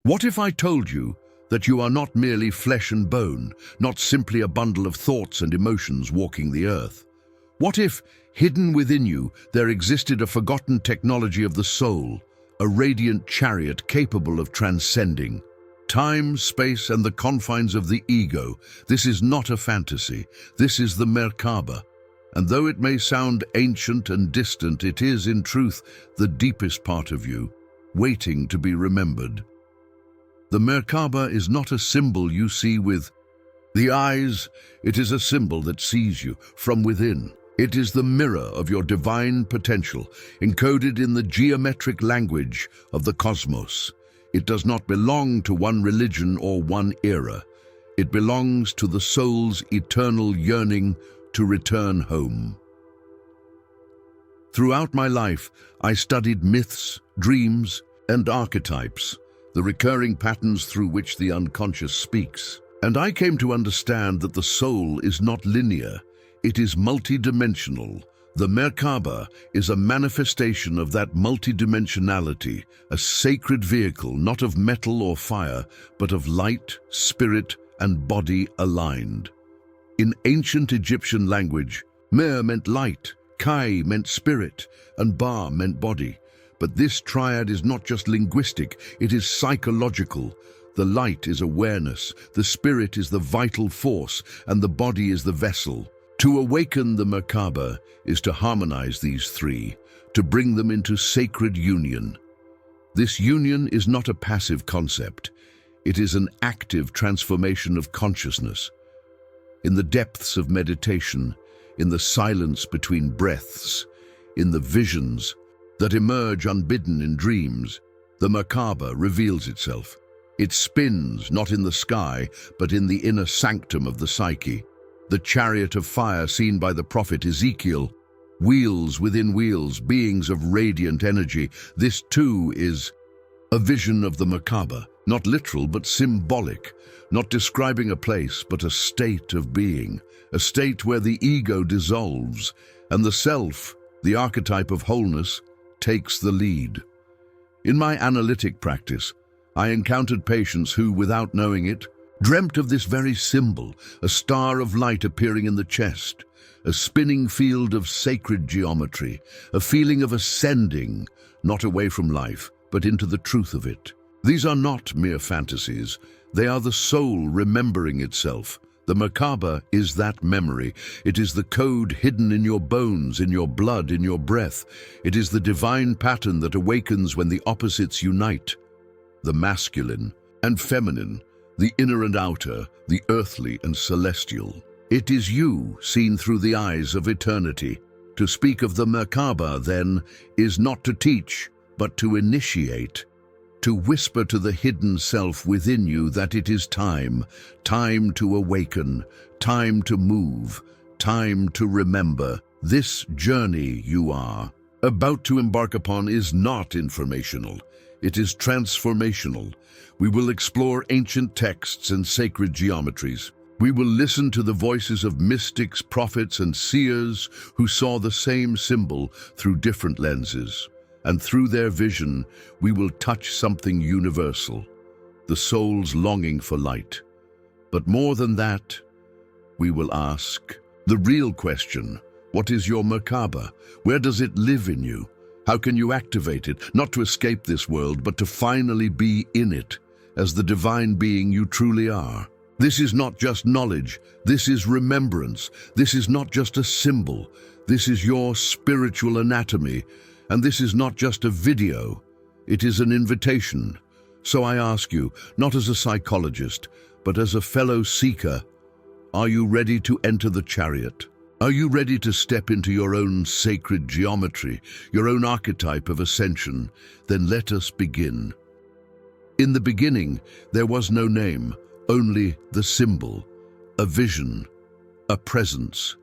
What if I told you that you are not merely flesh and bone, not simply a bundle of thoughts and emotions walking the earth? What if, hidden within you, there existed a forgotten technology of the soul, a radiant chariot capable of transcending time, space, and the confines of the ego? This is not a fantasy. This is the Merkaba. And though it may sound ancient and distant, it is, in truth, the deepest part of you, waiting to be remembered. The Merkaba is not a symbol you see with the eyes. It is a symbol that sees you from within. It is the mirror of your divine potential, encoded in the geometric language of the cosmos. It does not belong to one religion or one era. It belongs to the soul's eternal yearning to return home. Throughout my life, I studied myths, dreams, and archetypes, the recurring patterns through which the unconscious speaks. And I came to understand that the soul is not linear, it is multidimensional. The Merkaba is a manifestation of that multidimensionality, a sacred vehicle not of metal or fire, but of light, spirit, and body aligned. In ancient Egyptian language, Mer meant light, Kai meant spirit, and Ba meant body. But this triad is not just linguistic, it is psychological. The light is awareness, the spirit is the vital force, and the body is the vessel. To awaken the Merkaba is to harmonize these three, to bring them into sacred union. This union is not a passive concept. It is an active transformation of consciousness. In the depths of meditation, in the silence between breaths, in the visions that emerge unbidden in dreams, the Merkaba reveals itself. It spins not in the sky, but in the inner sanctum of the psyche. The chariot of fire seen by the prophet Ezekiel, wheels within wheels, beings of radiant energy. This too is a vision of the Merkaba, not literal but symbolic, not describing a place but a state of being, a state where the ego dissolves and the self, the archetype of wholeness, takes the lead. In my analytic practice, I encountered patients who, without knowing it, dreamt of this very symbol, a star of light appearing in the chest, a spinning field of sacred geometry, a feeling of ascending, not away from life, but into the truth of it. These are not mere fantasies. They are the soul remembering itself. The Merkaba is that memory. It is the code hidden in your bones, in your blood, in your breath. It is the divine pattern that awakens when the opposites unite. The masculine and feminine, the inner and outer, the earthly and celestial. It is you seen through the eyes of eternity. To speak of the Merkaba, then, is not to teach, but to initiate. To whisper to the hidden self within you that it is time to awaken, time to move, time to remember. This journey you are about to embark upon is not informational. It is transformational. We will explore ancient texts and sacred geometries. We will listen to the voices of mystics, prophets, and seers who saw the same symbol through different lenses. And through their vision, we will touch something universal, the soul's longing for light. But more than that, we will ask the real question: what is your Merkaba? Where does it live in you? How can you activate it, not to escape this world, but to finally be in it, as the divine being you truly are? This is not just knowledge, this is remembrance. This is not just a symbol, this is your spiritual anatomy. And this is not just a video, it is an invitation. So I ask you, not as a psychologist, but as a fellow seeker, are you ready to enter the chariot? Are you ready to step into your own sacred geometry, your own archetype of ascension? Then let us begin. In the beginning, there was no name, only the symbol, a vision, a presence,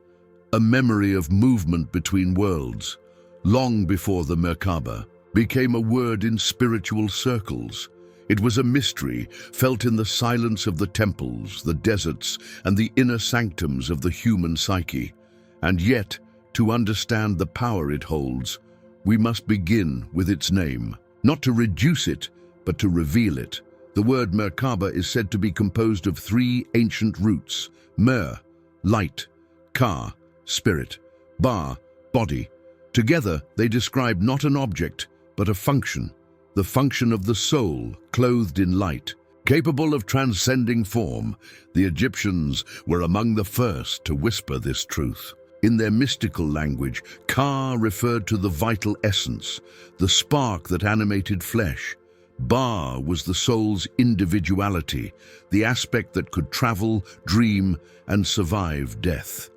a memory of movement between worlds. Long before the Merkaba became a word in spiritual circles, it was a mystery felt in the silence of the temples, the deserts, and the inner sanctums of the human psyche. And yet, to understand the power it holds, we must begin with its name, not to reduce it, but to reveal it. The word Merkaba is said to be composed of three ancient roots: Mer, light; Ka, spirit; Ba, body. Together, they describe not an object, but a function, the function of the soul clothed in light. Capable of transcending form, the Egyptians were among the first to whisper this truth. In their mystical language, Ka referred to the vital essence, the spark that animated flesh. Ba was the soul's individuality, the aspect that could travel, dream, and survive death.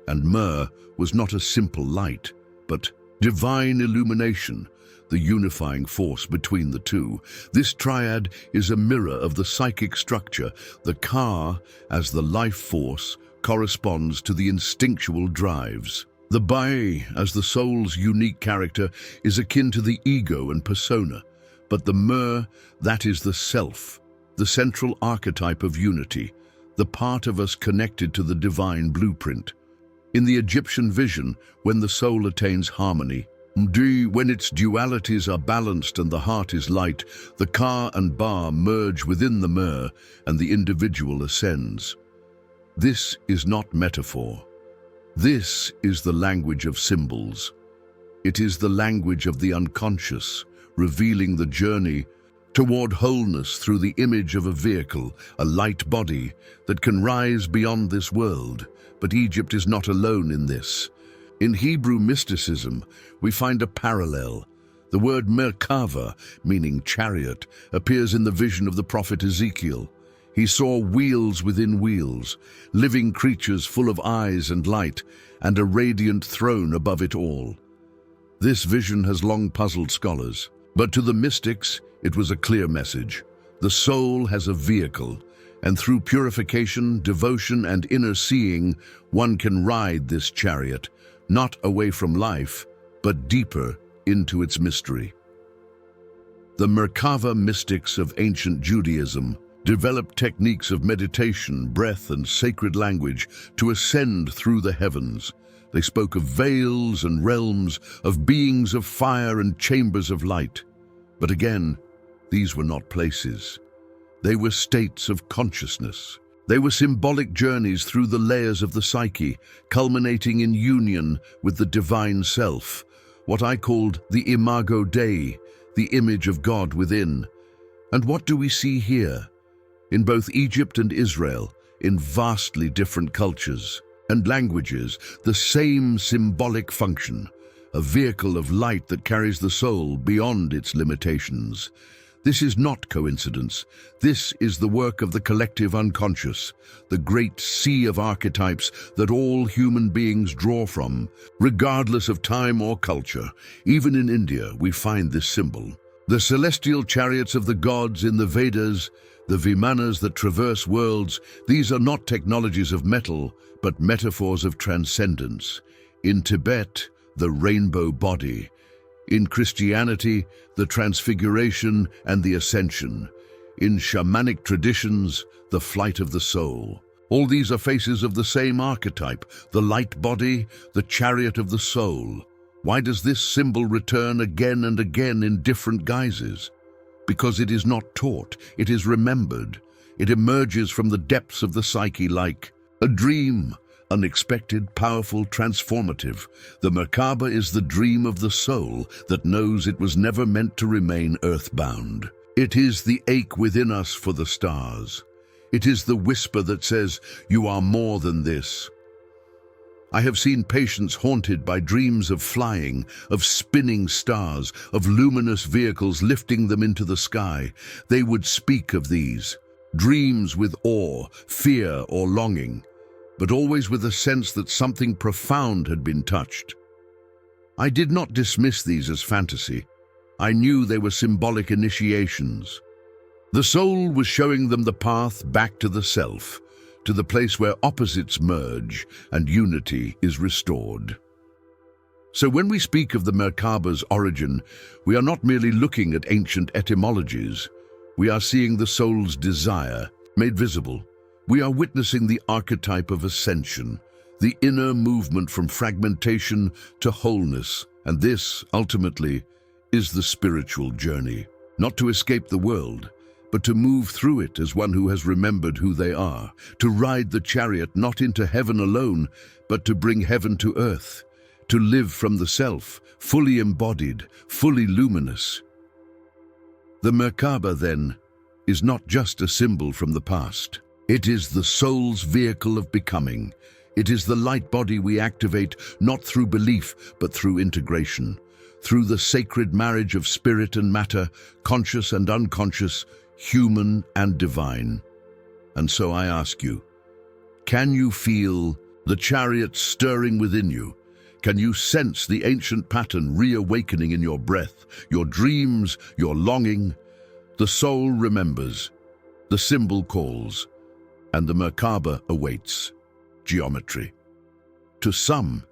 And Mer was not a simple light, but divine illumination, the unifying force between the two. This triad is a mirror of the psychic structure. The Ka, as the life force, corresponds to the instinctual drives. The Bai, as the soul's unique character, is akin to the ego and persona. But the Mer, that is the self, the central archetype of unity, the part of us connected to the divine blueprint. In the Egyptian vision, when the soul attains harmony, when its dualities are balanced and the heart is light, the Ka and Ba merge within the Mer and the individual ascends. This is not metaphor. This is the language of symbols. It is the language of the unconscious, revealing the journey toward wholeness through the image of a vehicle, a light body that can rise beyond this world. But Egypt is not alone in this. In Hebrew mysticism, we find a parallel. The word Merkaba, meaning chariot, appears in the vision of the prophet Ezekiel. He saw wheels within wheels, living creatures full of eyes and light, and a radiant throne above it all. This vision has long puzzled scholars, but to the mystics, it was a clear message. The soul has a vehicle, and through purification, devotion, and inner seeing, one can ride this chariot, not away from life, but deeper into its mystery. The Merkaba mystics of ancient Judaism developed techniques of meditation, breath, and sacred language to ascend through the heavens. They spoke of veils and realms, of beings of fire and chambers of light. But again, these were not places. They were states of consciousness. They were symbolic journeys through the layers of the psyche, culminating in union with the divine self, what I called the imago Dei, the image of God within. And what do we see here? In both Egypt and Israel, in vastly different cultures and languages, the same symbolic function, a vehicle of light that carries the soul beyond its limitations. This is not coincidence. This is the work of the collective unconscious, the great sea of archetypes that all human beings draw from, regardless of time or culture. Even in India, we find this symbol. The celestial chariots of the gods in the Vedas, the Vimanas that traverse worlds, these are not technologies of metal, but metaphors of transcendence. In Tibet, the rainbow body. In Christianity, the transfiguration and the ascension. In shamanic traditions, the flight of the soul. All these are faces of the same archetype, the light body, the chariot of the soul. Why does this symbol return again and again in different guises? Because it is not taught, it is remembered. It emerges from the depths of the psyche like a dream, unexpected, powerful, transformative. The Merkaba is the dream of the soul that knows it was never meant to remain earthbound. It is the ache within us for the stars. It is the whisper that says, "You are more than this." I have seen patients haunted by dreams of flying, of spinning stars, of luminous vehicles lifting them into the sky. They would speak of these dreams with awe, fear, or longing, but always with a sense that something profound had been touched. I did not dismiss these as fantasy. I knew they were symbolic initiations. The soul was showing them the path back to the self, to the place where opposites merge and unity is restored. So when we speak of the Merkaba's origin, we are not merely looking at ancient etymologies. We are seeing the soul's desire made visible. We are witnessing the archetype of ascension, the inner movement from fragmentation to wholeness. And this, ultimately, is the spiritual journey. Not to escape the world, but to move through it as one who has remembered who they are, to ride the chariot not into heaven alone, but to bring heaven to earth, to live from the self, fully embodied, fully luminous. The Merkaba, then, is not just a symbol from the past. It is the soul's vehicle of becoming. It is the light body we activate not through belief, but through integration, through the sacred marriage of spirit and matter, conscious and unconscious, human and divine. And so I ask you, can you feel the chariot stirring within you? Can you sense the ancient pattern reawakening in your breath, your dreams, your longing? The soul remembers, the symbol calls, and the Merkaba awaits. Geometry. To some,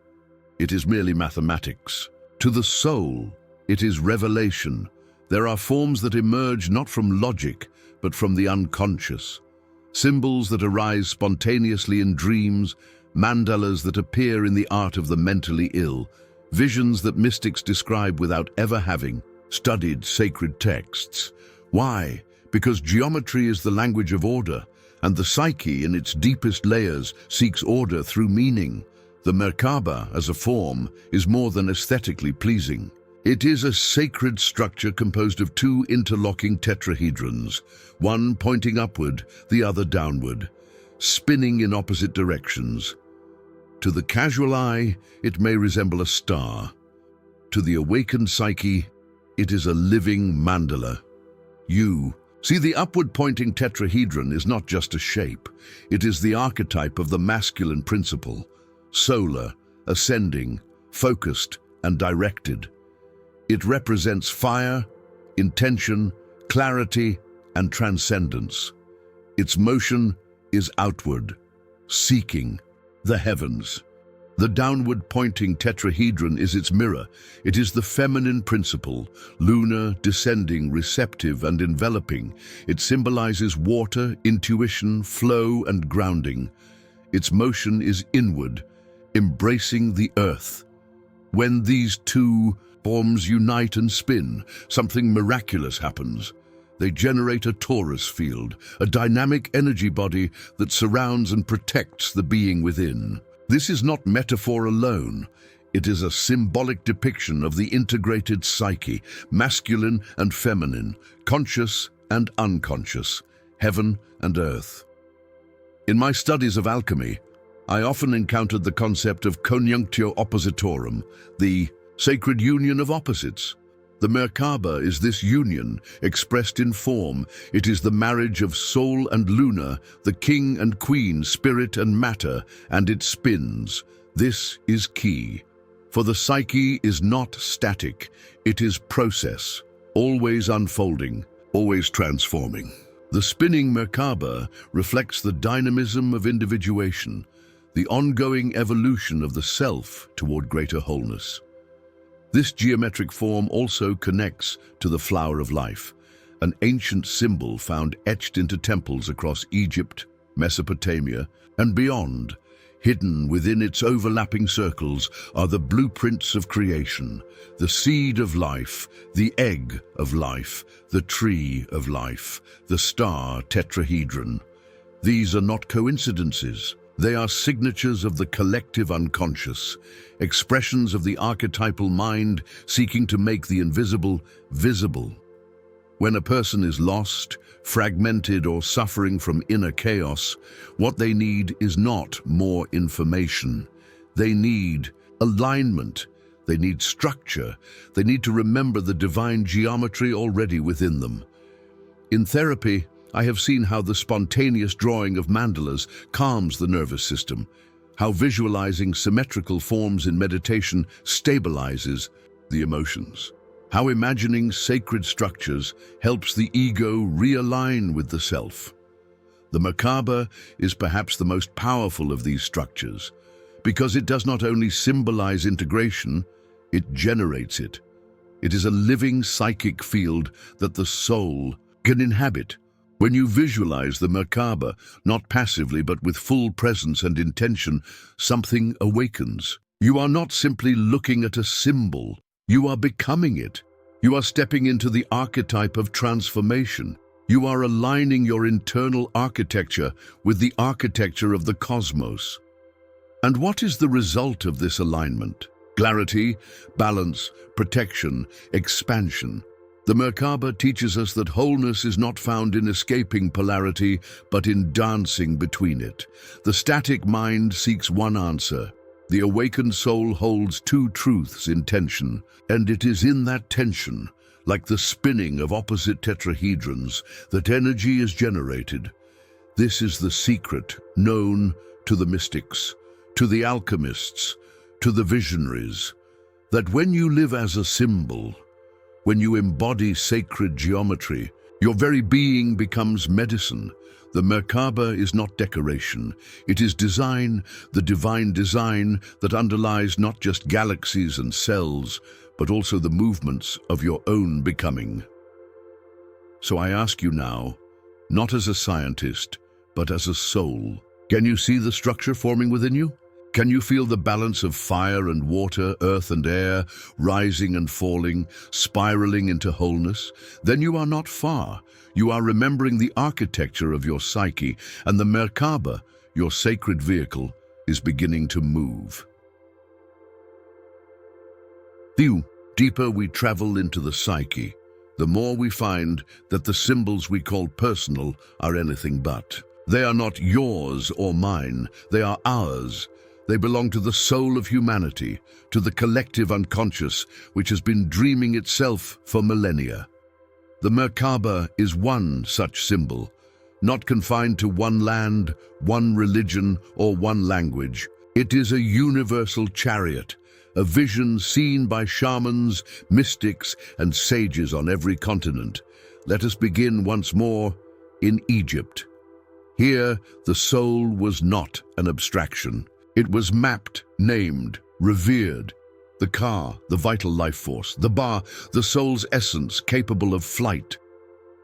it is merely mathematics. To the soul, it is revelation. There are forms that emerge not from logic, but from the unconscious. Symbols that arise spontaneously in dreams, mandalas that appear in the art of the mentally ill, visions that mystics describe without ever having studied sacred texts. Why? Because geometry is the language of order, and the psyche in its deepest layers seeks order through meaning. The Merkaba, as a form, is more than aesthetically pleasing. It is a sacred structure composed of two interlocking tetrahedrons, one pointing upward, the other downward, spinning in opposite directions. To the casual eye, it may resemble a star. To the awakened psyche, it is a living mandala. You see, the upward-pointing tetrahedron is not just a shape. It is the archetype of the masculine principle, solar, ascending, focused, and directed. It represents fire, intention, clarity, and transcendence. Its motion is outward, seeking the heavens. The downward-pointing tetrahedron is its mirror. It is the feminine principle, lunar, descending, receptive, and enveloping. It symbolizes water, intuition, flow, and grounding. Its motion is inward, embracing the earth. When these two forms unite and spin, something miraculous happens. They generate a torus field, a dynamic energy body that surrounds and protects the being within. This is not metaphor alone. It is a symbolic depiction of the integrated psyche, masculine and feminine, conscious and unconscious, heaven and earth. In my studies of alchemy, I often encountered the concept of conjunctio oppositorum, the sacred union of opposites. The Merkaba is this union, expressed in form. It is the marriage of soul and lunar, the king and queen, spirit and matter, and it spins. This is key. For the psyche is not static. It is process, always unfolding, always transforming. The spinning Merkaba reflects the dynamism of individuation, the ongoing evolution of the self toward greater wholeness. This geometric form also connects to the flower of life, an ancient symbol found etched into temples across Egypt, Mesopotamia, and beyond. Hidden within its overlapping circles are the blueprints of creation, the seed of life, the egg of life, the tree of life, the star tetrahedron. These are not coincidences. They are signatures of the collective unconscious, expressions of the archetypal mind seeking to make the invisible visible. When a person is lost, fragmented, or suffering from inner chaos, what they need is not more information. They need alignment. They need structure. They need to remember the divine geometry already within them. In therapy, I have seen how the spontaneous drawing of mandalas calms the nervous system, how visualizing symmetrical forms in meditation stabilizes the emotions, how imagining sacred structures helps the ego realign with the self. The Merkaba is perhaps the most powerful of these structures, because it does not only symbolize integration, it generates it. It is a living psychic field that the soul can inhabit. When you visualize the Merkaba, not passively but with full presence and intention, something awakens. You are not simply looking at a symbol, you are becoming it. You are stepping into the archetype of transformation. You are aligning your internal architecture with the architecture of the cosmos. And what is the result of this alignment? Clarity, balance, protection, expansion. The Merkaba teaches us that wholeness is not found in escaping polarity, but in dancing between it. The static mind seeks one answer. The awakened soul holds two truths in tension, and it is in that tension, like the spinning of opposite tetrahedrons, that energy is generated. This is the secret known to the mystics, to the alchemists, to the visionaries, that when you live as a symbol, when you embody sacred geometry, your very being becomes medicine. The Merkaba is not decoration. It is design, the divine design that underlies not just galaxies and cells, but also the movements of your own becoming. So I ask you now, not as a scientist, but as a soul, can you see the structure forming within you? Can you feel the balance of fire and water, earth and air, rising and falling, spiraling into wholeness? Then you are not far. You are remembering the architecture of your psyche, and the Merkaba, your sacred vehicle, is beginning to move. The deeper we travel into the psyche, the more we find that the symbols we call personal are anything but. They are not yours or mine, they are ours. They belong to the soul of humanity, to the collective unconscious, which has been dreaming itself for millennia. The Merkaba is one such symbol, not confined to one land, one religion, or one language. It is a universal chariot, a vision seen by shamans, mystics, and sages on every continent. Let us begin once more in Egypt. Here, the soul was not an abstraction. It was mapped, named, revered. The Ka, the vital life force. The Ba, the soul's essence capable of flight.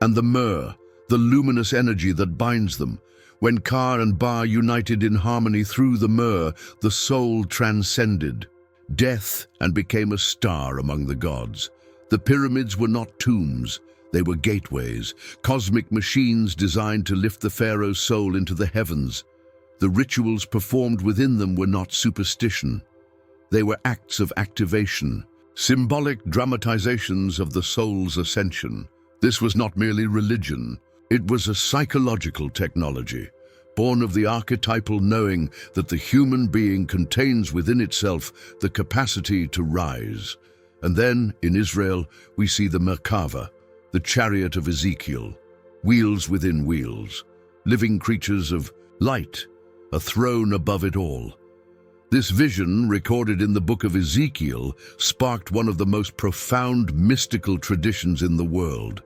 And the Mer, the luminous energy that binds them. When Ka and Ba united in harmony through the Mer, the soul transcended death and became a star among the gods. The pyramids were not tombs. They were gateways, cosmic machines designed to lift the pharaoh's soul into the heavens. The rituals performed within them were not superstition. They were acts of activation, symbolic dramatizations of the soul's ascension. This was not merely religion. It was a psychological technology, born of the archetypal knowing that the human being contains within itself the capacity to rise. And then, in Israel, we see the Merkava, the chariot of Ezekiel, wheels within wheels, living creatures of light, a throne above it all. This vision, recorded in the book of Ezekiel, sparked one of the most profound mystical traditions in the world,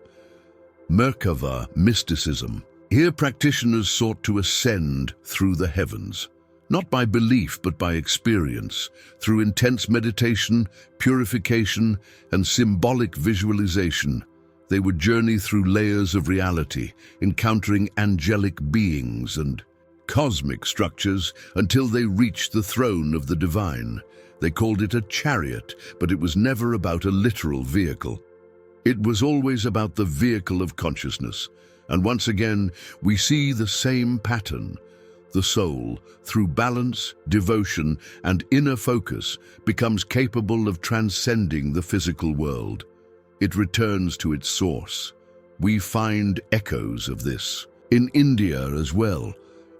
Merkaba mysticism. Here practitioners sought to ascend through the heavens, not by belief but by experience, through intense meditation, purification, and symbolic visualization. They would journey through layers of reality, encountering angelic beings and cosmic structures until they reached the throne of the divine. They called it a chariot, but it was never about a literal vehicle. It was always about the vehicle of consciousness. And once again, we see the same pattern. The soul, through balance, devotion, and inner focus, becomes capable of transcending the physical world. It returns to its source. We find echoes of this in India as well.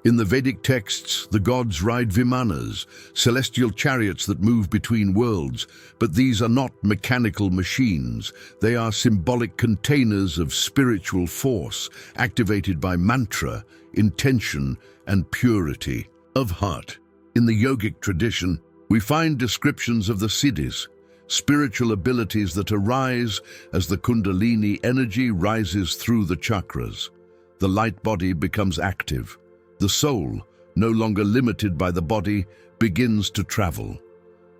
In the Vedic texts, the gods ride vimanas, celestial chariots that move between worlds, but these are not mechanical machines. They are symbolic containers of spiritual force, activated by mantra, intention, and purity of heart. In the yogic tradition, we find descriptions of the siddhis, spiritual abilities that arise as the kundalini energy rises through the chakras. The light body becomes active. The soul, no longer limited by the body, begins to travel.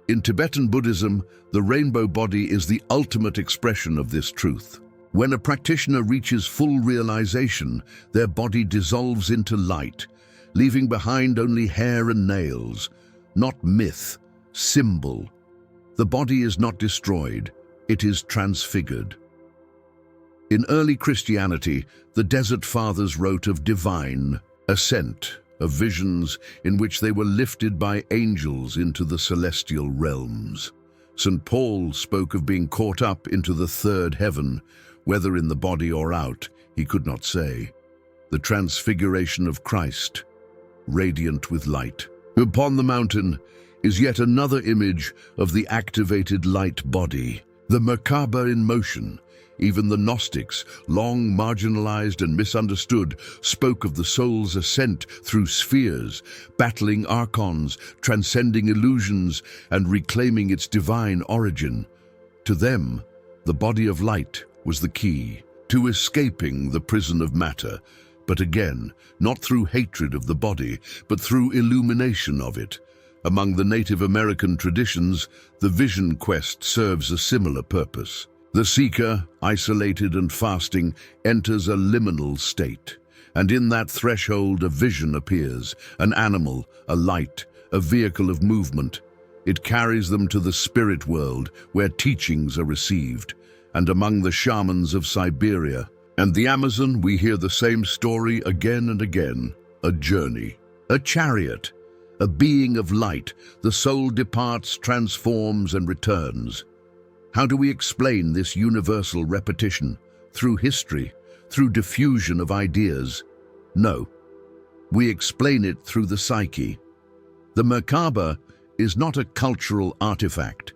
In Tibetan Buddhism, the rainbow body is the ultimate expression of this truth. When a practitioner reaches full realization, their body dissolves into light, leaving behind only hair and nails, not myth, symbol. The body is not destroyed, it is transfigured. In early Christianity, the Desert Fathers wrote of divine ascent, of visions in which they were lifted by angels into the celestial realms. St. Paul spoke of being caught up into the third heaven, whether in the body or out, he could not say. The transfiguration of Christ, radiant with light. Upon the mountain is yet another image of the activated light body, the Merkaba in motion. Even the Gnostics, long marginalized and misunderstood, spoke of the soul's ascent through spheres, battling archons, transcending illusions, and reclaiming its divine origin. To them, the body of light was the key to escaping the prison of matter, but again, not through hatred of the body, but through illumination of it. Among the Native American traditions, the vision quest serves a similar purpose. The seeker, isolated and fasting, enters a liminal state, and in that threshold a vision appears, an animal, a light, a vehicle of movement. It carries them to the spirit world, where teachings are received, and among the shamans of Siberia and the Amazon we hear the same story again and again, a journey, a chariot, a being of light. The soul departs, transforms, and returns. How do we explain this universal repetition? Through history, through diffusion of ideas? No. We explain it through the psyche. The Merkaba is not a cultural artifact.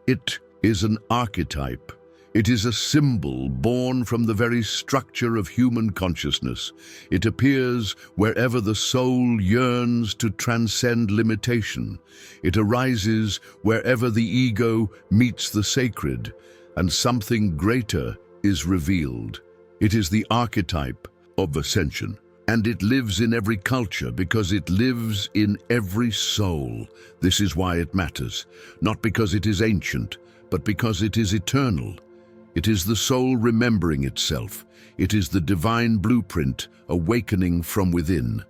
It is an archetype. It is a symbol born from the very structure of human consciousness. It appears wherever the soul yearns to transcend limitation. It arises wherever the ego meets the sacred, and something greater is revealed. It is the archetype of ascension, and it lives in every culture because it lives in every soul. This is why it matters, not because it is ancient, but because it is eternal. It is the soul remembering itself. It is the divine blueprint awakening from within.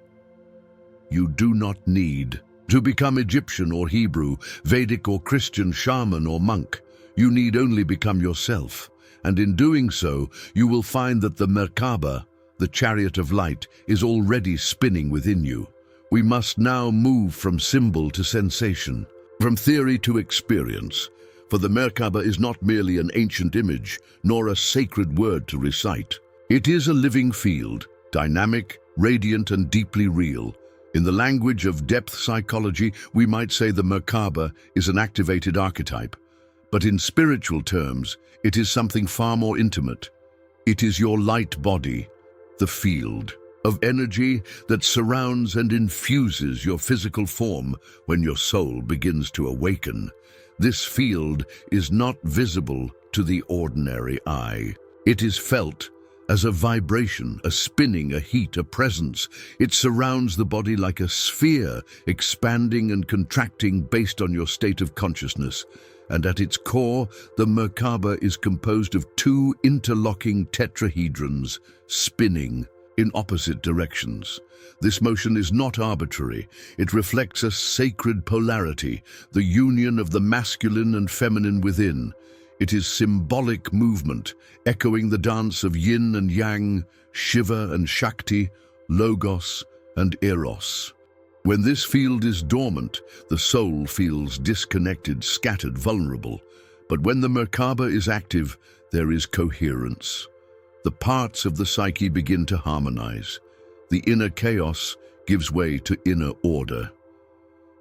You do not need to become Egyptian or Hebrew, Vedic or Christian, shaman or monk. You need only become yourself. And in doing so, you will find that the Merkaba, the chariot of light, is already spinning within you. We must now move from symbol to sensation, from theory to experience. For the Merkaba is not merely an ancient image, nor a sacred word to recite. It is a living field, dynamic, radiant, and deeply real. In the language of depth psychology, we might say the Merkaba is an activated archetype. But in spiritual terms, it is something far more intimate. It is your light body, the field of energy that surrounds and infuses your physical form when your soul begins to awaken. This field is not visible to the ordinary eye. It is felt as a vibration, a spinning, a heat, a presence. It surrounds the body like a sphere, expanding and contracting based on your state of consciousness. And at its core, the Merkaba is composed of two interlocking tetrahedrons, spinning in opposite directions. This motion is not arbitrary. It reflects a sacred polarity, the union of the masculine and feminine within. It is symbolic movement, echoing the dance of yin and yang, Shiva and Shakti, Logos and Eros. When this field is dormant, the soul feels disconnected, scattered, vulnerable. But when the Merkaba is active, there is coherence. The parts of the psyche begin to harmonize. The inner chaos gives way to inner order.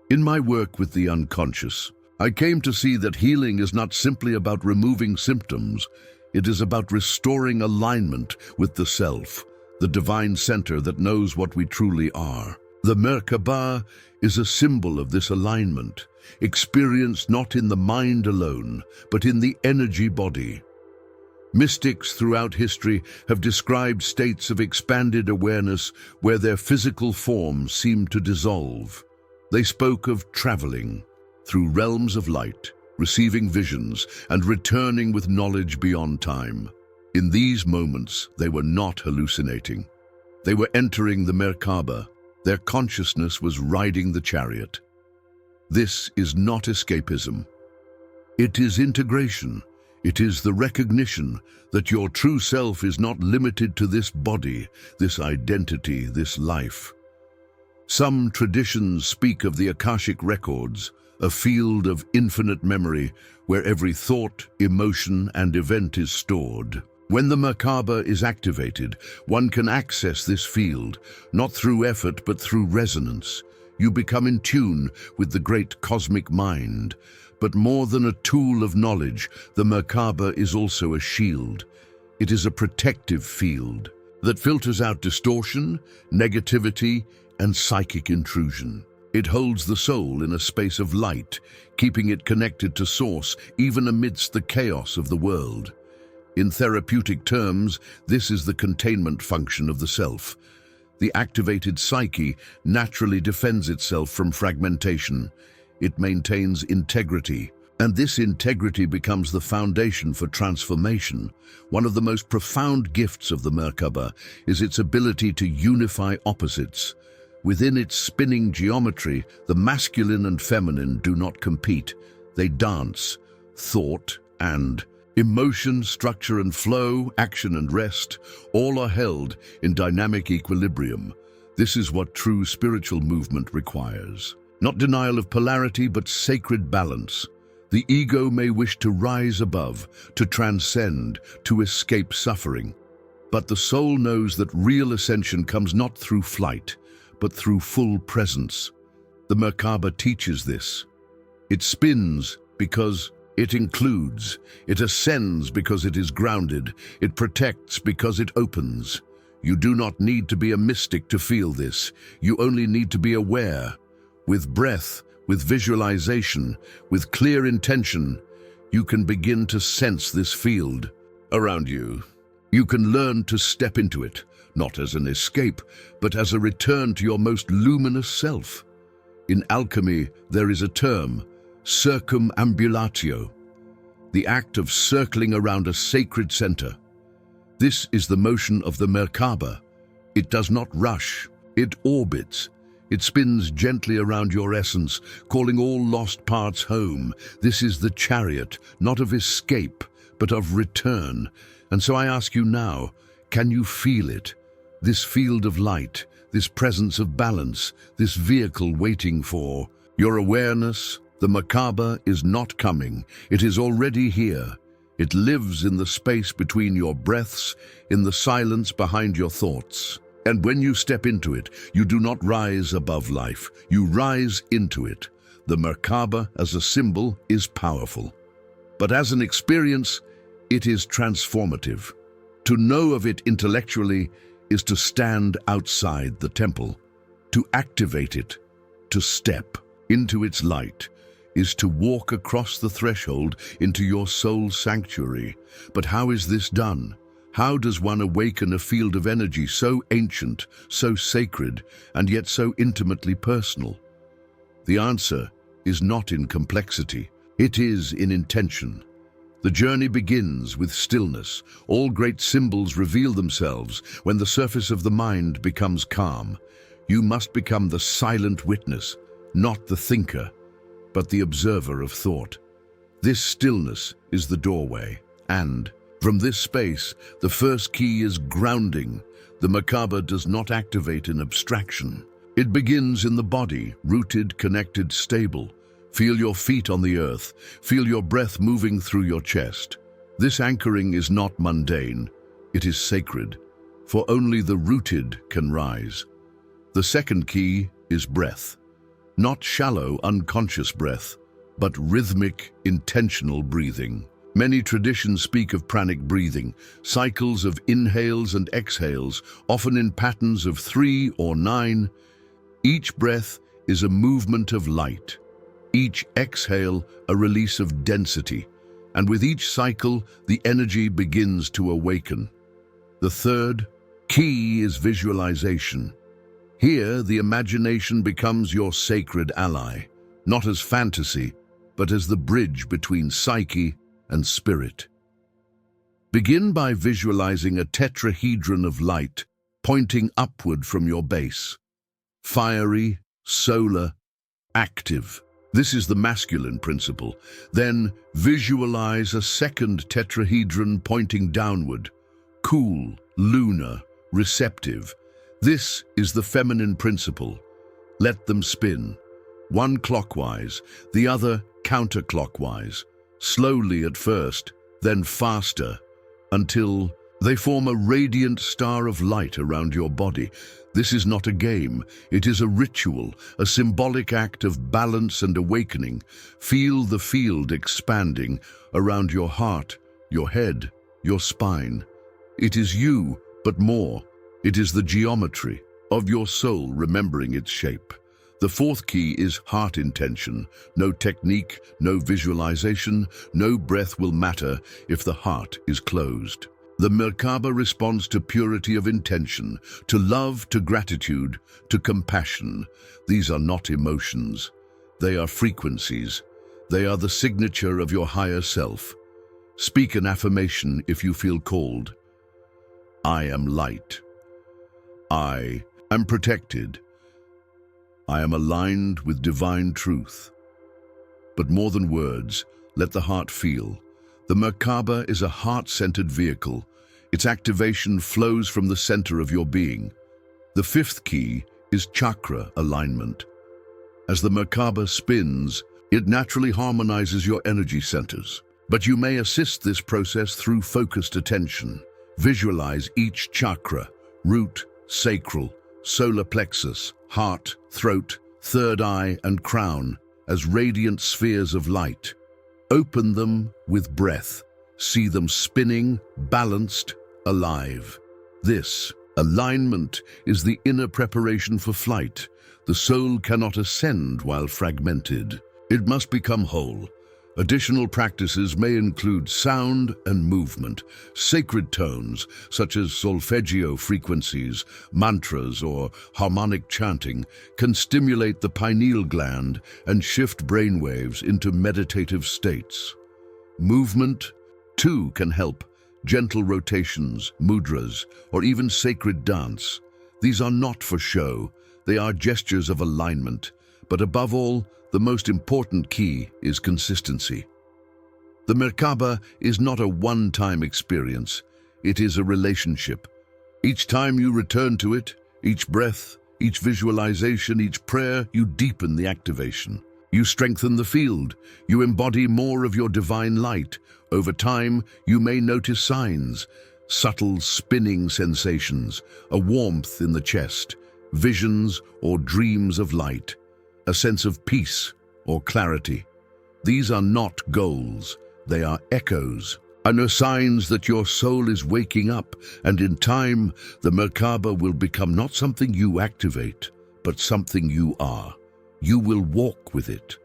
In my work with the unconscious, I came to see that healing is not simply about removing symptoms. It is about restoring alignment with the self, the divine center that knows what we truly are. The Merkaba is a symbol of this alignment, experienced not in the mind alone, but in the energy body. Mystics throughout history have described states of expanded awareness where their physical form seemed to dissolve. They spoke of traveling through realms of light, receiving visions, and returning with knowledge beyond time. In these moments, they were not hallucinating. They were entering the Merkaba. Their consciousness was riding the chariot. This is not escapism. It is integration. It is the recognition that your true self is not limited to this body, this identity, this life. Some traditions speak of the Akashic records, a field of infinite memory where every thought, emotion, and event is stored. When the Merkaba is activated, one can access this field, not through effort but through resonance. You become in tune with the great cosmic mind. But more than a tool of knowledge, the Merkaba is also a shield. It is a protective field that filters out distortion, negativity, and psychic intrusion. It holds the soul in a space of light, keeping it connected to Source even amidst the chaos of the world. In therapeutic terms, this is the containment function of the self. The activated psyche naturally defends itself from fragmentation. It maintains integrity, and this integrity becomes the foundation for transformation. One of the most profound gifts of the Merkaba is its ability to unify opposites. Within its spinning geometry, the masculine and feminine do not compete. They dance. Thought and emotion, structure and flow, action and rest, all are held in dynamic equilibrium. This is what true spiritual movement requires. Not denial of polarity, but sacred balance. The ego may wish to rise above, to transcend, to escape suffering. But the soul knows that real ascension comes not through flight, but through full presence. The Merkaba teaches this. It spins because it includes. It ascends because it is grounded. It protects because it opens. You do not need to be a mystic to feel this. You only need to be aware. With breath, with visualization, with clear intention, you can begin to sense this field around you. You can learn to step into it, not as an escape, but as a return to your most luminous self. In alchemy, there is a term, circumambulatio, the act of circling around a sacred center. This is the motion of the Merkaba. It does not rush, it orbits. It spins gently around your essence, calling all lost parts home. This is the chariot, not of escape, but of return. And so I ask you now, can you feel it? This field of light, this presence of balance, this vehicle waiting for your awareness. The Merkaba is not coming. It is already here. It lives in the space between your breaths, in the silence behind your thoughts. And when you step into it, you do not rise above life. You rise into it. The Merkaba as a symbol is powerful. But as an experience, it is transformative. To know of it intellectually is to stand outside the temple. To activate it, to step into its light, is to walk across the threshold into your soul's sanctuary. But how is this done? How does one awaken a field of energy so ancient, so sacred, and yet so intimately personal? The answer is not in complexity. It is in intention. The journey begins with stillness. All great symbols reveal themselves when the surface of the mind becomes calm. You must become the silent witness, not the thinker, but the observer of thought. This stillness is the doorway, and from this space, the first key is grounding. The Merkaba does not activate in abstraction. It begins in the body, rooted, connected, stable. Feel your feet on the earth. Feel your breath moving through your chest. This anchoring is not mundane. It is sacred, for only the rooted can rise. The second key is breath. Not shallow, unconscious breath, but rhythmic, intentional breathing. Many traditions speak of pranic breathing, cycles of inhales and exhales, often in patterns of 3 or 9. Each breath is a movement of light. Each exhale a release of density, and with each cycle, the energy begins to awaken. The third key is visualization. Here, the imagination becomes your sacred ally, not as fantasy, but as the bridge between psyche and spirit. Begin by visualizing a tetrahedron of light pointing upward from your base. Fiery, solar, active. This is the masculine principle. Then visualize a second tetrahedron pointing downward. Cool, lunar, receptive. This is the feminine principle. Let them spin. One clockwise, the other counterclockwise. Slowly at first, then faster, until they form a radiant star of light around your body. This is not a game. It is a ritual, a symbolic act of balance and awakening. Feel the field expanding around your heart, your head, your spine. It is you, but more. It is the geometry of your soul remembering its shape. The fourth key is heart intention. No technique, no visualization, no breath will matter if the heart is closed. The Merkaba responds to purity of intention, to love, to gratitude, to compassion. These are not emotions. They are frequencies. They are the signature of your higher self. Speak an affirmation if you feel called. I am light. I am protected. I am aligned with divine truth. But more than words, let the heart feel. The Merkaba is a heart-centered vehicle. Its activation flows from the center of your being. The fifth key is chakra alignment. As the Merkaba spins, it naturally harmonizes your energy centers. But you may assist this process through focused attention. Visualize each chakra, root, sacral, solar plexus, heart, throat, third eye, and crown as radiant spheres of light. Open them with breath. See them spinning, balanced, alive. This alignment is the inner preparation for flight. The soul cannot ascend while fragmented. It must become whole. Additional practices may include sound and movement. Sacred tones, such as solfeggio frequencies, mantras, or harmonic chanting, can stimulate the pineal gland and shift brainwaves into meditative states. Movement, too, can help. Gentle rotations, mudras, or even sacred dance. These are not for show. They are gestures of alignment. But above all, the most important key is consistency. The Merkaba is not a one-time experience. It is a relationship. Each time you return to it, each breath, each visualization, each prayer, you deepen the activation. You strengthen the field. You embody more of your divine light. Over time, you may notice signs, subtle spinning sensations, a warmth in the chest, visions or dreams of light, a sense of peace or clarity. These are not goals, they are echoes, and are signs that your soul is waking up, and in time, the Merkaba will become not something you activate, but something you are. You will walk with it,